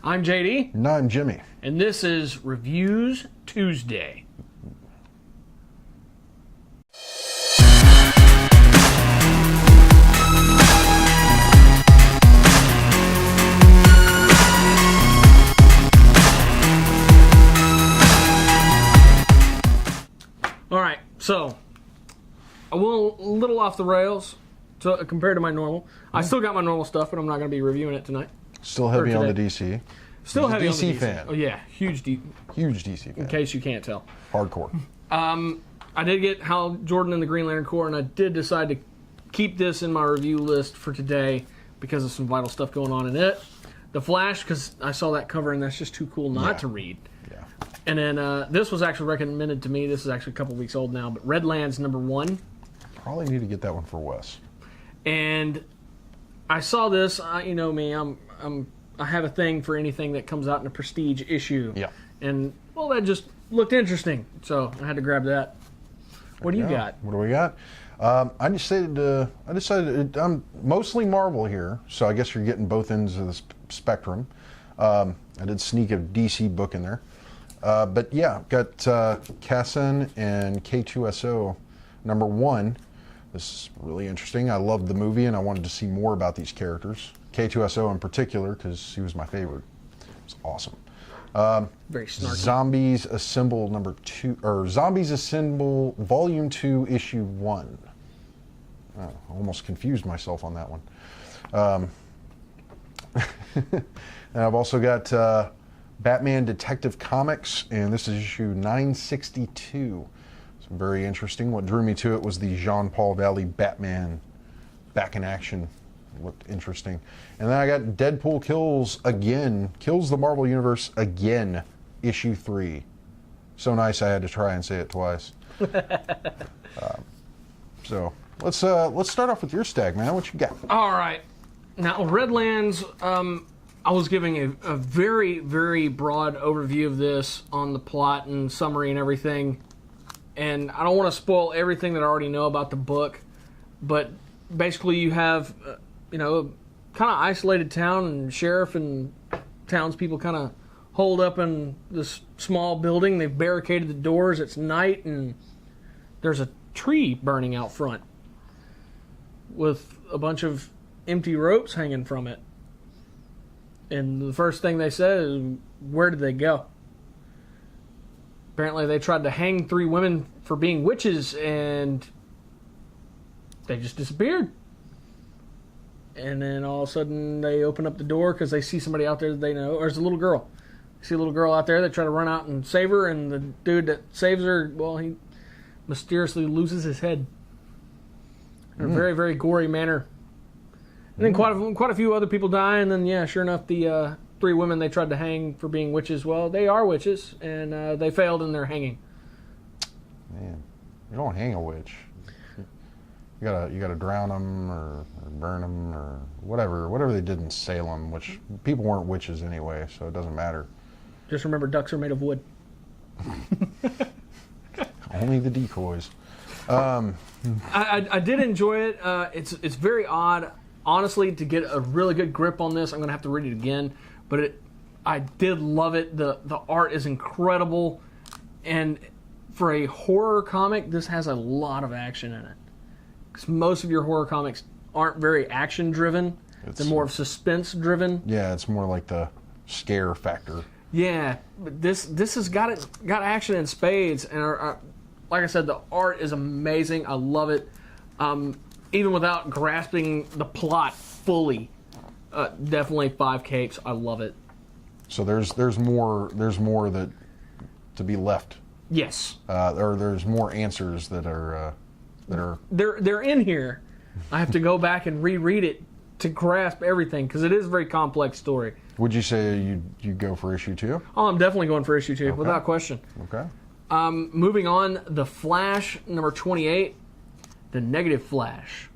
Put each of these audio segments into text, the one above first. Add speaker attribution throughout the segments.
Speaker 1: I'm JD.
Speaker 2: And I'm Jimmy.
Speaker 1: And this is Reviews Tuesday. Alright, so a little off the rails compared to my normal. I still got my normal stuff, but I'm not going to be reviewing it tonight.
Speaker 2: Still heavy on the DC.
Speaker 1: Still heavy on the DC
Speaker 2: fan.
Speaker 1: Oh yeah, huge
Speaker 2: DC fan.
Speaker 1: In case you can't tell.
Speaker 2: Hardcore.
Speaker 1: I did get Hal Jordan and the Green Lantern Corps, and I did decide to keep this in my review list for today because of some vital stuff going on in it. The Flash, because I saw that cover, and that's just too cool not to read.
Speaker 2: Yeah.
Speaker 1: And then this was actually recommended to me. This is actually a couple weeks old now, but Redlands #1.
Speaker 2: Probably need to get that one for Wes.
Speaker 1: And I saw this. You know me. I have a thing for anything that comes out in a prestige issue.
Speaker 2: Yeah.
Speaker 1: And well, that just looked interesting, so I had to grab that. What do you got?
Speaker 2: What do we got? I decided I'm mostly Marvel here, so I guess you're getting both ends of the spectrum. I did sneak a DC book in there, but yeah, got Kassan and K2SO #1. This is really interesting. I loved the movie, and I wanted to see more about these characters. K2SO in particular, because he was my favorite. It was awesome.
Speaker 1: Very snarky.
Speaker 2: Zombies Assemble #2, or Zombies Assemble Volume 2, Issue 1. I almost confused myself on that one. And I've also got Batman Detective Comics, and this is issue 962. It's very interesting. What drew me to it was the Jean-Paul Valley Batman back in action. It looked interesting. And then I got Deadpool kills the Marvel Universe again, issue 3. So nice I had to try and say it twice. So let's start off with your Stag, man. What you got?
Speaker 1: All right. Now, Redlands, I was giving a very, very broad overview of this on the plot and summary and everything. And I don't want to spoil everything that I already know about the book, but basically you have, kind of isolated town, and sheriff and townspeople kind of holed up in this small building. They've barricaded the doors. It's night, and there's a tree burning out front with a bunch of empty ropes hanging from it. And the first thing they said is, where did they go? Apparently they tried to hang 3 women for being witches, and they just disappeared. And then all of a sudden they open up the door because they see somebody out there that they know. Or there's a little girl. They see a little girl out there. They try to run out and save her, and the dude that saves her, well, he mysteriously loses his head in a very, very gory manner. And then quite a few other people die, and then, yeah, sure enough, the 3 women they tried to hang for being witches, well, they are witches, and they failed in their hanging.
Speaker 2: Man, you don't hang a witch. You gotta drown them or burn them or whatever they did in Salem, which people weren't witches anyway, so it doesn't matter.
Speaker 1: Just remember, ducks are made of wood.
Speaker 2: Only the decoys.
Speaker 1: I did enjoy it. It's very odd. Honestly, to get a really good grip on this, I'm going to have to read it again. But I did love it. The art is incredible. And for a horror comic, this has a lot of action in it. Because most of your horror comics aren't very action-driven. They're more of suspense-driven.
Speaker 2: Yeah, it's more like the scare factor.
Speaker 1: Yeah, but this has got action in spades. And like I said, the art is amazing. I love it. Even without grasping the plot fully, definitely 5 capes. I love it. So
Speaker 2: there's more that to be left.
Speaker 1: Yes.
Speaker 2: Or there's more answers that are
Speaker 1: they're in here. I have to go back and reread it to grasp everything because it is a very complex story.
Speaker 2: Would you say you go for issue 2?
Speaker 1: Oh, I'm definitely going for issue 2 without question.
Speaker 2: Okay.
Speaker 1: Moving on, The Flash #28. The Negative Flash.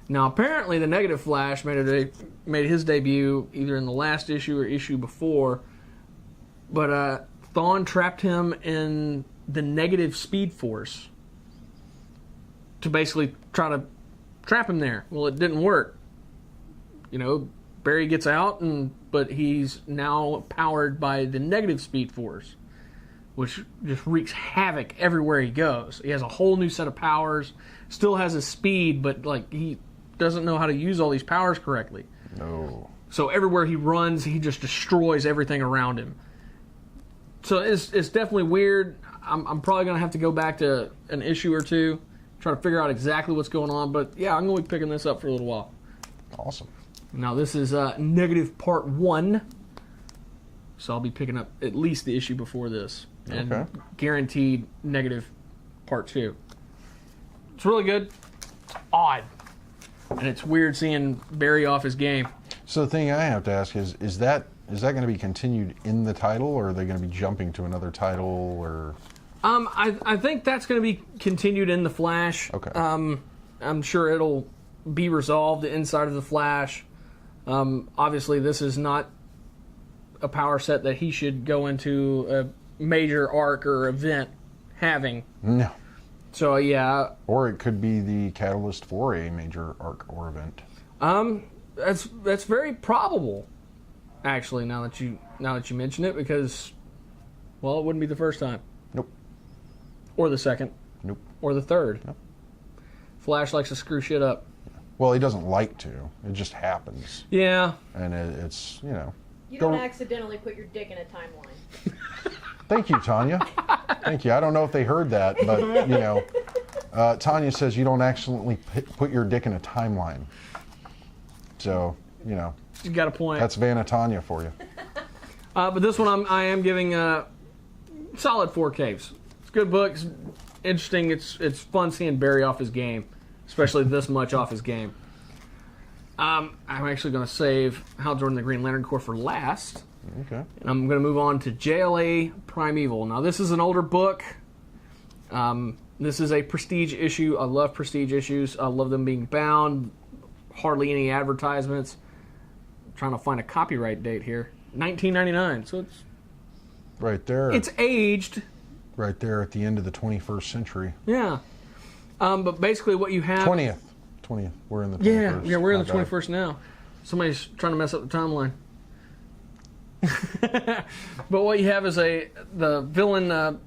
Speaker 1: Now, apparently, the Negative Flash made his debut either in the last issue or issue before, but Thawne trapped him in the Negative Speed Force to basically try to trap him there. Well, it didn't work. Barry gets out, but he's now powered by the negative speed force, which just wreaks havoc everywhere he goes. He has a whole new set of powers, still has his speed, but like he doesn't know how to use all these powers correctly.
Speaker 2: No.
Speaker 1: So everywhere he runs, he just destroys everything around him. So it's definitely weird. I'm probably going to have to go back to an issue or two, try to figure out exactly what's going on. But yeah, I'm going to be picking this up for a little while.
Speaker 2: Awesome.
Speaker 1: Now this is negative part 1. So I'll be picking up at least the issue before this. And guaranteed negative part 2. It's really good. It's odd. And it's weird seeing Barry off his game.
Speaker 2: So the thing I have to ask is that going to be continued in the title, or are they going to be jumping to another title, or?
Speaker 1: I think that's going to be continued in the Flash.
Speaker 2: Okay.
Speaker 1: I'm sure it'll be resolved inside of the Flash. Obviously, this is not a power set that he should go into a major arc or event having.
Speaker 2: No.
Speaker 1: So yeah.
Speaker 2: Or it could be the catalyst for a major arc or event.
Speaker 1: That's very probable. Actually, now that you mention it, because, well, it wouldn't be the first time.
Speaker 2: Nope.
Speaker 1: Or the second.
Speaker 2: Nope.
Speaker 1: Or the third.
Speaker 2: Nope.
Speaker 1: Flash likes to screw shit up.
Speaker 2: Well, he doesn't like to. It just happens.
Speaker 1: Yeah.
Speaker 2: And it's, you know.
Speaker 3: You don't accidentally put your dick in a timeline.
Speaker 2: Thank you, Tanya. Thank you. I don't know if they heard that, but, you know, Tanya says you don't accidentally put your dick in a timeline. So, you know.
Speaker 1: You got a point.
Speaker 2: That's Vanna Tanya for you.
Speaker 1: But this one I am giving solid 4 caves. It's a good book. It's interesting. It's fun seeing Barry off his game, especially this much off his game. I'm actually going to save Hal Jordan the Green Lantern Corps for last.
Speaker 2: Okay.
Speaker 1: And I'm going to move on to JLA Primeval. Now, this is an older book. This is a prestige issue. I love prestige issues. I love them being bound. Hardly any advertisements. I'm trying to find a copyright date here. 1999. So it's
Speaker 2: right there.
Speaker 1: It's aged.
Speaker 2: Right there at the end of the 21st century.
Speaker 1: Yeah. But basically what you have...
Speaker 2: 20th. We're in the 21st.
Speaker 1: Yeah, we're in the 21st now. Somebody's trying to mess up the timeline. But what you have is the villain,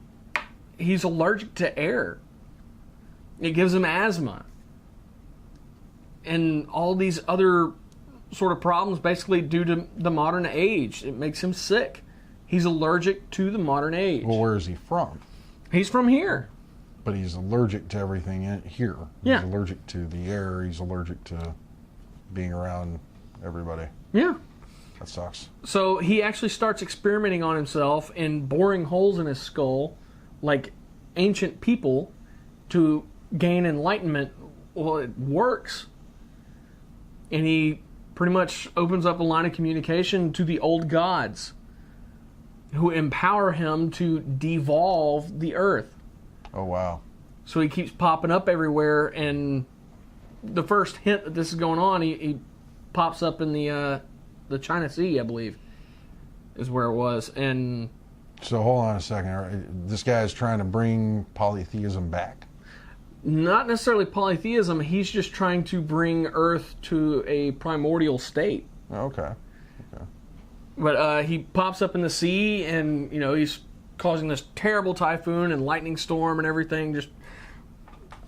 Speaker 1: he's allergic to air. It gives him asthma. And all these other sort of problems basically due to the modern age. It makes him sick. He's allergic to the modern age.
Speaker 2: Well, where is he from?
Speaker 1: He's from here.
Speaker 2: But he's allergic to everything here.
Speaker 1: Yeah.
Speaker 2: He's allergic to the air. He's allergic to being around everybody.
Speaker 1: Yeah.
Speaker 2: That sucks.
Speaker 1: So he actually starts experimenting on himself and boring holes in his skull like ancient people to gain enlightenment. Well, it works. And he pretty much opens up a line of communication to the old gods who empower him to devolve the earth.
Speaker 2: Oh, wow.
Speaker 1: So he keeps popping up everywhere, and the first hint that this is going on, he pops up in the China Sea, I believe, is where it was. And
Speaker 2: so hold on a second. All right. This guy is trying to bring polytheism back.
Speaker 1: Not necessarily polytheism. He's just trying to bring Earth to a primordial state.
Speaker 2: Okay.
Speaker 1: But he pops up in the sea, and you know he's causing this terrible typhoon and lightning storm and everything, just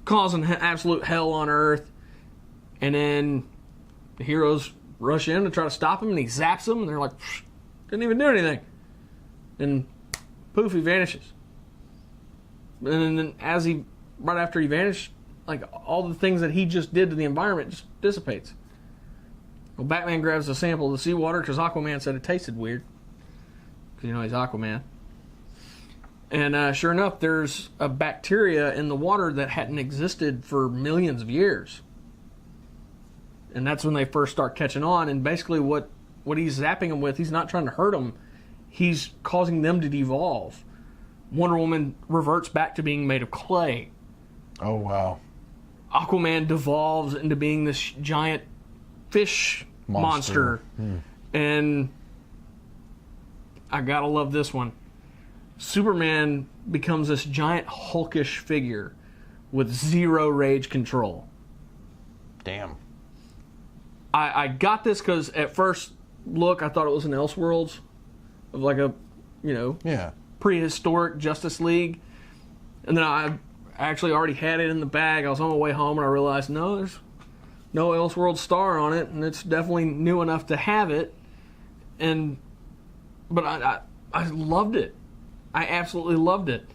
Speaker 1: causing absolute hell on Earth. And then the heroes rush in to try to stop him, and he zaps them, and they're like, didn't even do anything. And poof, he vanishes. And then right after he vanished, like all the things that he just did to the environment just dissipates. Well, Batman grabs a sample of the seawater because Aquaman said it tasted weird. Because, you know, he's Aquaman. And sure enough, there's a bacteria in the water that hadn't existed for millions of years. And that's when they first start catching on. And basically what he's zapping them with, he's not trying to hurt them. He's causing them to devolve. Wonder Woman reverts back to being made of clay.
Speaker 2: Oh, wow.
Speaker 1: Aquaman devolves into being this giant fish monster. And I gotta love this one. Superman becomes this giant hulkish figure with zero rage control.
Speaker 2: Damn.
Speaker 1: I got this because at first look, I thought it was an Elseworlds of like a, prehistoric Justice League. And then I actually already had it in the bag. I was on my way home and I realized, no, there's no Elseworlds star on it, and it's definitely new enough to have it. But I loved it. I absolutely loved it.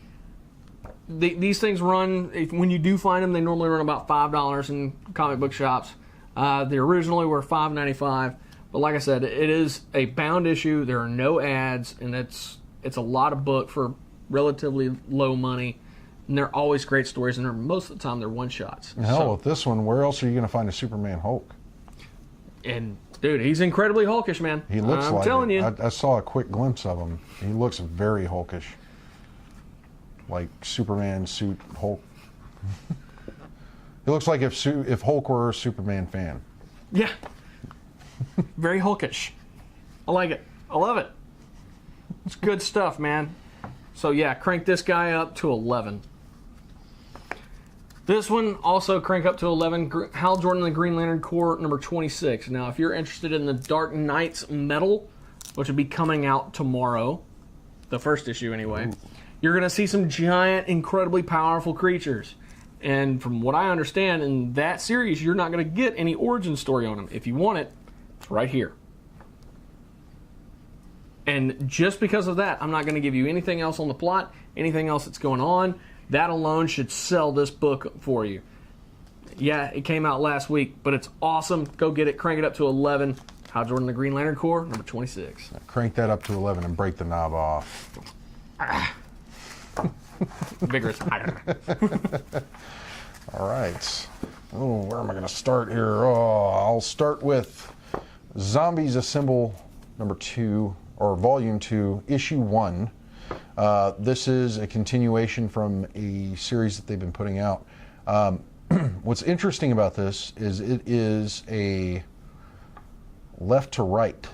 Speaker 1: These things run, when you do find them, they normally run about $5 in comic book shops. They originally were $5.95, but like I said, it is a bound issue. There are no ads, and it's a lot of book for relatively low money. And they're always great stories, and most of the time they're one-shots.
Speaker 2: Hell, with this one, where else are you going to find a Superman Hulk?
Speaker 1: And, dude, he's incredibly hulkish, man.
Speaker 2: He looks like
Speaker 1: I'm telling you.
Speaker 2: I saw a quick glimpse of him. He looks very hulkish. Like Superman suit Hulk. He looks like if Hulk were a Superman fan.
Speaker 1: Yeah. Very hulkish. I like it. I love it. It's good stuff, man. So, yeah, crank this guy up to 11. This one also crank up to 11. Hal Jordan and the Green Lantern Corps, number 26. Now, if you're interested in the Dark Knight's Metal, which will be coming out tomorrow, the first issue anyway, you're going to see some giant, incredibly powerful creatures. And from what I understand, in that series, you're not going to get any origin story on them. If you want it, it's right here. And just because of that, I'm not going to give you anything else on the plot, anything else that's going on. That alone should sell this book for you. Yeah, it came out last week, but it's awesome. Go get it. Crank it up to 11. Hal Jordan, the Green Lantern Corps, number 26.
Speaker 2: Crank that up to 11 and break the knob off.
Speaker 1: Vigorous.
Speaker 2: All right. Oh, where am I going to start here? Oh, I'll start with Zombies Assemble number 2, or volume 2, issue 1. This is a continuation from a series that they've been putting out. What's interesting about this is it is a left to right.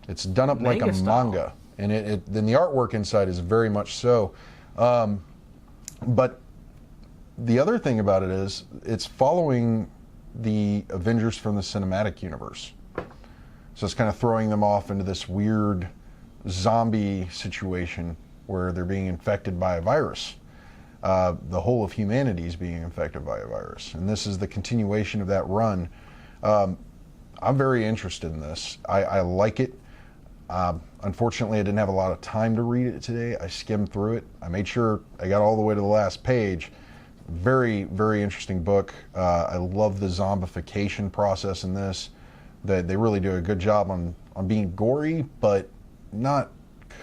Speaker 2: It's done up like a manga, and then the artwork inside is very much so. But the other thing about it is it's following the Avengers from the cinematic universe. So it's kind of throwing them off into this weird zombie situation where they're being infected by a virus. The whole of humanity is being infected by a virus. And this is the continuation of that run. I'm very interested in this. I like it. Unfortunately, I didn't have a lot of time to read it today. I skimmed through it. I made sure I got all the way to the last page. Very, very interesting book. I love the zombification process in this. They really do a good job on being gory, but not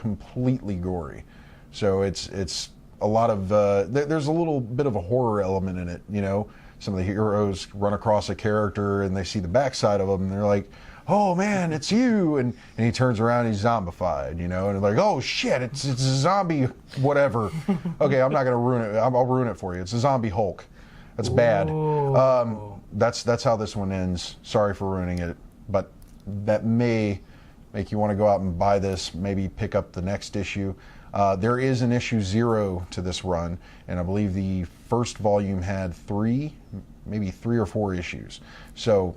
Speaker 2: completely gory. So it's a lot of there's a little bit of a horror element in it. You know, some of the heroes run across a character and they see the backside of them, and they're like, "Oh man, it's you!" And he turns around, and he's zombified. You know, and they're like, "Oh shit, it's a zombie, whatever." Okay, I'm not gonna ruin it. I'll ruin it for you. It's a zombie Hulk. That's bad. That's how this one ends. Sorry for ruining it, but that may make you want to go out and buy this, maybe pick up the next issue. There is an issue 0 to this run, and I believe the first volume had 3 or 4 issues. So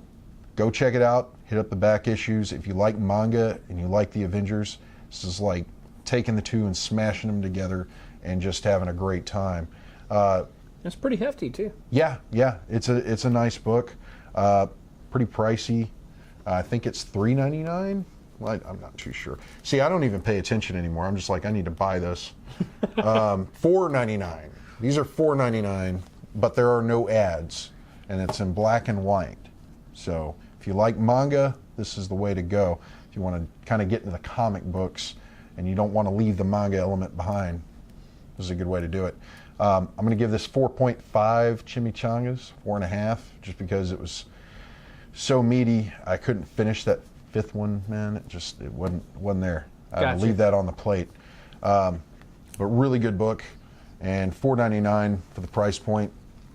Speaker 2: go check it out, hit up the back issues. If you like manga and you like the Avengers, this is like taking the two and smashing them together and just having a great time.
Speaker 1: It's pretty hefty too.
Speaker 2: Yeah, it's a nice book. Pretty pricey. I think it's $3.99. I'm not too sure. See, I don't even pay attention anymore. I'm just like, I need to buy this. $4.99. These are $4.99, but there are no ads, and it's in black and white. So if you like manga, this is the way to go. If you want to kind of get into the comic books and you don't want to leave the manga element behind, this is a good way to do it. I'm going to give this 4.5 chimichangas, 4.5, just because it was so meaty. I couldn't finish that 5th one, man. It wasn't there. I had to leave that on the plate. But really good book, and $4.99 for the price point.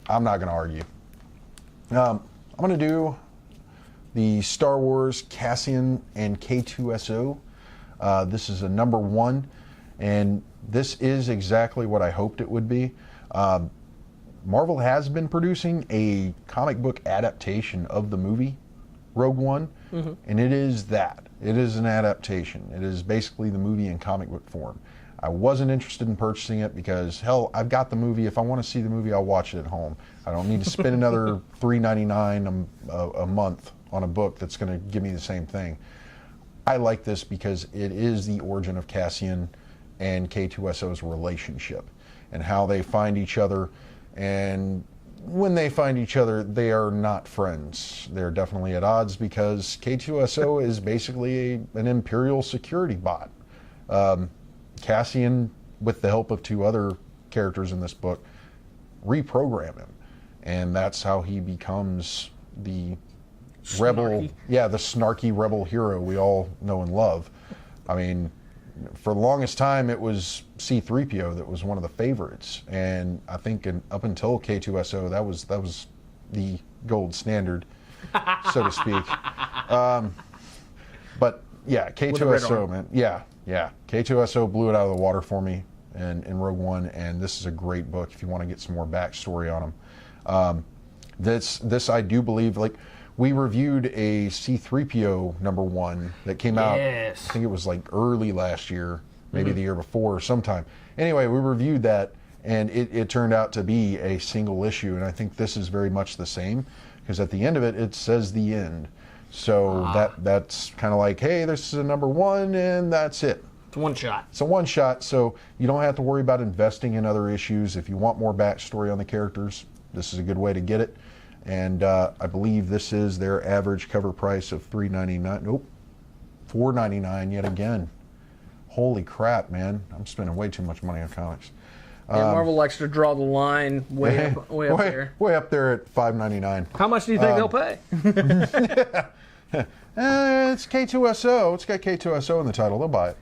Speaker 2: I'm not going to argue. I'm going to do the Star Wars Cassian and K2SO. This is a number 1, and this is exactly what I hoped it would be. Marvel has been producing a comic book adaptation of the movie Rogue One, and it is that. It is an adaptation. It is basically the movie in comic book form. I wasn't interested in purchasing it because, hell, I've got the movie. If I want to see the movie, I'll watch it at home. I don't need to spend another $3.99 a month on a book that's going to give me the same thing. I like this because it is the origin of Cassian and K2SO's relationship and how they find each other. And when they find each other, they are not friends. They're definitely at odds because K2SO is basically an Imperial security bot. Cassian, with the help of two other characters in this book, reprogram him. And that's how he becomes the rebel, the snarky rebel hero we all know and love. I mean, for the longest time, it was C-3PO that was one of the favorites. And I think up until K2SO, that was the gold standard, so to speak. But yeah, K2SO, man. Yeah. K2SO blew it out of the water for me in Rogue One, and this is a great book if you want to get some more backstory on him. This I do believe, like, we reviewed a C-3PO #1 that came out, I think it was like early last year, maybe the year before or sometime. Anyway, we reviewed that, and it turned out to be a single issue, and I think this is very much the same, because at the end of it, it says the end. So that's kind of like, hey, this is a #1, and that's it.
Speaker 1: It's one shot.
Speaker 2: It's a one shot, so you don't have to worry about investing in other issues. If you want more backstory on the characters, this is a good way to get it. And I believe this is their average cover price of $3.99. Nope, $4.99 yet again. Holy crap, man! I'm spending way too much money on comics.
Speaker 1: Yeah, Marvel likes to draw the line way up there.
Speaker 2: Way up there at $5.99.
Speaker 1: How much do you think they'll pay?
Speaker 2: It's K2SO. It's got K2SO in the title. They'll buy it.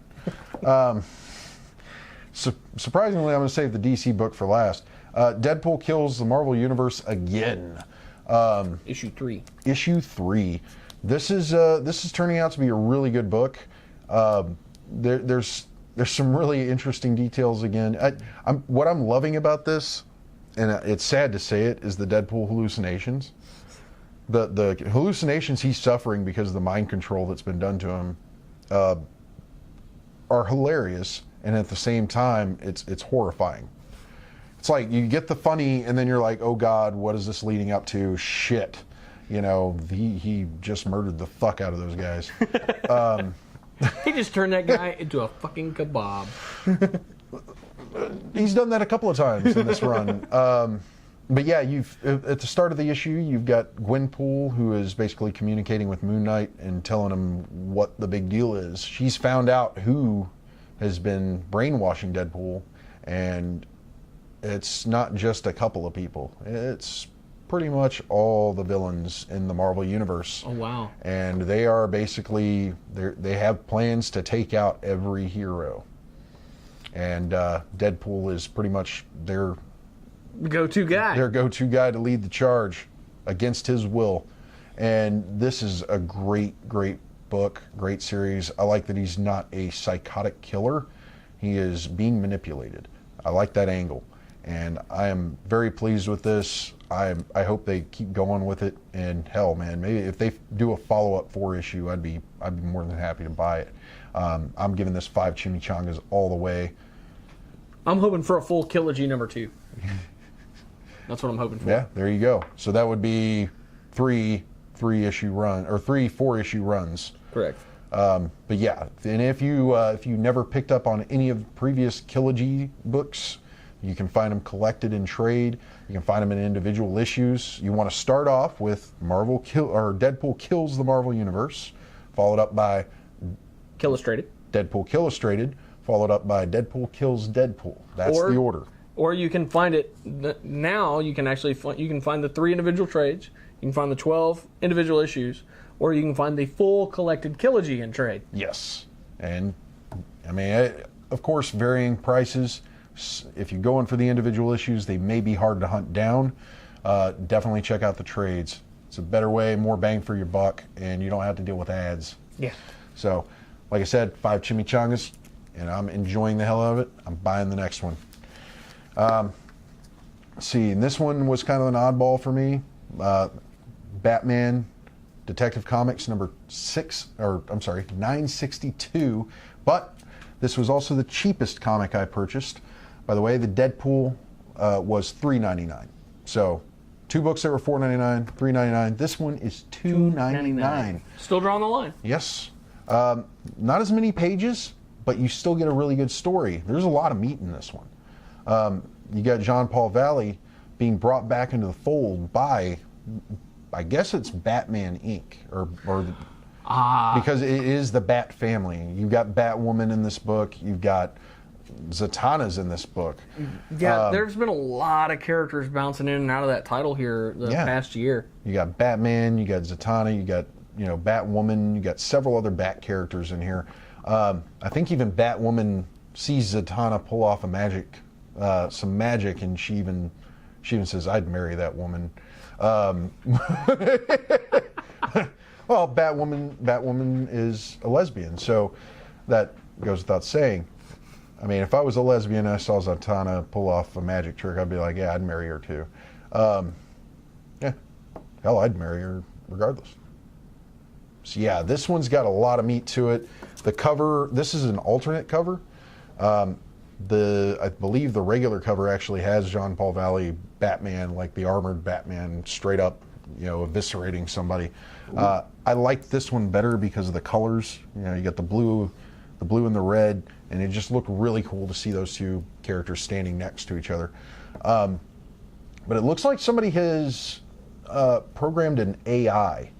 Speaker 2: Surprisingly, I'm going to save the DC book for last. Deadpool kills the Marvel Universe again.
Speaker 1: Issue 3.
Speaker 2: Issue 3. This is turning out to be a really good book. There's some really interesting details again. What I'm loving about this, and it's sad to say it, is the Deadpool hallucinations. The hallucinations he's suffering because of the mind control that's been done to him are hilarious, and at the same time, it's horrifying. It's like you get the funny, and then you're like, oh God, what is this leading up to? Shit. You know, he just murdered the fuck out of those guys.
Speaker 1: He just turned that guy into a fucking kebab.
Speaker 2: He's done that a couple of times in this run. But yeah, at the start of the issue, you've got Gwenpool, who is basically communicating with Moon Knight and telling him what the big deal is. She's found out who has been brainwashing Deadpool, and it's not just a couple of people. It's pretty much all the villains in the Marvel Universe.
Speaker 1: Oh, wow.
Speaker 2: And they are basically, they have plans to take out every hero. And Deadpool is pretty much their
Speaker 1: go-to guy.
Speaker 2: Their go-to guy to lead the charge against his will. And this is a great, great book, great series. I like that he's not a psychotic killer. He is being manipulated. I like that angle. And I am very pleased with this. I hope they keep going with it. And hell, man, maybe if they do a follow-up 4-issue, I'd be more than happy to buy it. I'm giving this 5 chimichangas all the way.
Speaker 1: I'm hoping for a full Trilogy #2. That's what I'm hoping for.
Speaker 2: Yeah, there you go. So that would be 3 4-issue runs.
Speaker 1: Correct.
Speaker 2: But yeah, and if you never picked up on any of the previous Trilogy books, you can find them collected in trade. You can find them in individual issues. You want to start off with Deadpool kills the Marvel Universe, followed up by Deadpool Illustrated, followed up by Deadpool kills Deadpool. That's the order.
Speaker 1: Or you can find it now. You can actually find the 3 individual trades. You can find the 12 individual issues, or you can find the full collected Trilogy in trade.
Speaker 2: Yes, and I mean, of course, varying prices. If you're going for the individual issues, they may be hard to hunt down. Definitely check out the trades. It's a better way, more bang for your buck, and you don't have to deal with ads.
Speaker 1: Yeah.
Speaker 2: So, like I said, 5 chimichangas, and I'm enjoying the hell out of it. I'm buying the next one. Let's see, and this one was kind of an oddball for me. Batman Detective Comics number 962. But this was also the cheapest comic I purchased. By the way, the Deadpool was $3.99. So 2 books that were $4.99, $3.99. This one is $2.99.
Speaker 1: Still drawing the line.
Speaker 2: Yes. Not as many pages, but you still get a really good story. There's a lot of meat in this one. You got John Paul Valley being brought back into the fold by, I guess it's Batman Inc. Because it is the Bat family. You've got Batwoman in this book. You've got Zatanna's in this book.
Speaker 1: Yeah, there's been a lot of characters bouncing in and out of that title here the past year.
Speaker 2: You got Batman, you got Zatanna, you got Batwoman, you got several other Bat characters in here. I think even Batwoman sees Zatanna pull off some magic, and she even says, "I'd marry that woman." Well, Batwoman is a lesbian, so that goes without saying. I mean, if I was a lesbian and I saw Zatanna pull off a magic trick, I'd be like, yeah, I'd marry her too. Hell, I'd marry her regardless. So yeah, this one's got a lot of meat to it. The cover, this is an alternate cover. I believe the regular cover actually has Jean Paul Valley Batman, like the armored Batman, straight up, eviscerating somebody. I like this one better because of the colors. You got the blue and the red, and it just looked really cool to see those two characters standing next to each other. But it looks like somebody has programmed an AI,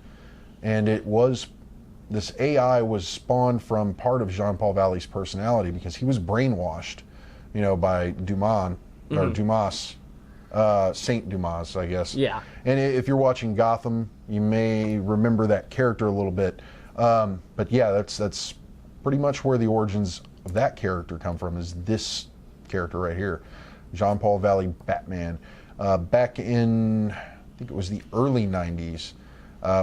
Speaker 2: and this AI was spawned from part of Jean Paul Valley's personality because he was brainwashed, by Dumas, or Dumas, Saint Dumas, I guess.
Speaker 1: Yeah.
Speaker 2: And if you're watching Gotham, you may remember that character a little bit. But yeah, that's pretty much where the origins of that character come from, is this character right here, Jean Paul Valley Batman. Back in, I think it was the early 90s,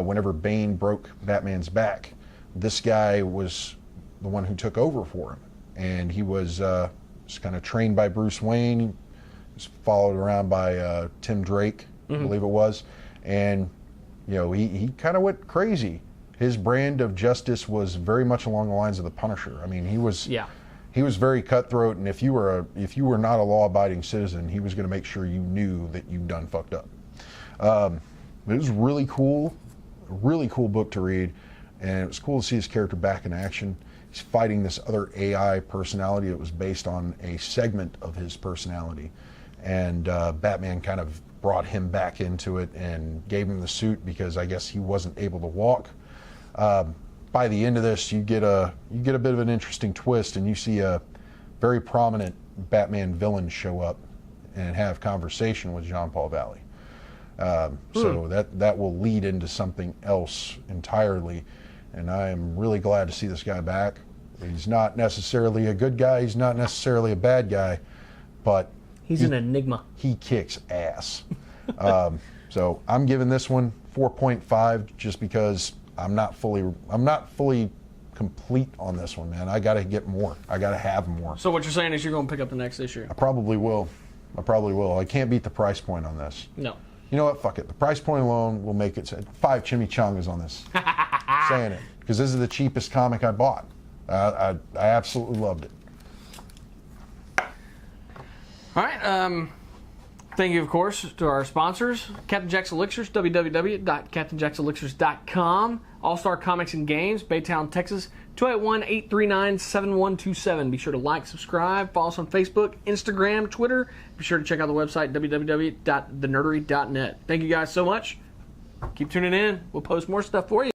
Speaker 2: whenever Bane broke Batman's back, this guy was the one who took over for him. And he was kind of trained by Bruce Wayne. He was followed around by Tim Drake, I believe it was. And, he kind of went crazy. His brand of justice was very much along the lines of the Punisher. I mean, he was very cutthroat, and if you were not a law-abiding citizen, he was going to make sure you knew that you'd done fucked up. It was really cool book to read, and it was cool to see his character back in action. He's fighting this other AI personality that was based on a segment of his personality, and Batman kind of brought him back into it and gave him the suit because I guess he wasn't able to walk. By the end of this, you get a bit of an interesting twist, and you see a very prominent Batman villain show up and have conversation with Jean Paul Valley. So that will lead into something else entirely, and I am really glad to see this guy back. He's not necessarily a good guy, he's not necessarily a bad guy, but
Speaker 1: he's an enigma.
Speaker 2: He kicks ass. So I'm giving this one 4.5 just because I'm not fully complete on this one, man. I got to get more. I got to have more.
Speaker 1: So what you're saying is you're going to pick up the next issue?
Speaker 2: I probably will. I can't beat the price point on this.
Speaker 1: No.
Speaker 2: You know what? Fuck it. The price point alone will make it 5 chimichangas on this. Saying it. Because this is the cheapest comic I bought. I absolutely loved it.
Speaker 1: All right. Thank you, of course, to our sponsors, Captain Jack's Elixirs, www.captainjackselixirs.com, All-Star Comics and Games, Baytown, Texas, 281-839-7127. Be sure to like, subscribe, follow us on Facebook, Instagram, Twitter. Be sure to check out the website, www.thenerdery.net. Thank you guys so much. Keep tuning in. We'll post more stuff for you.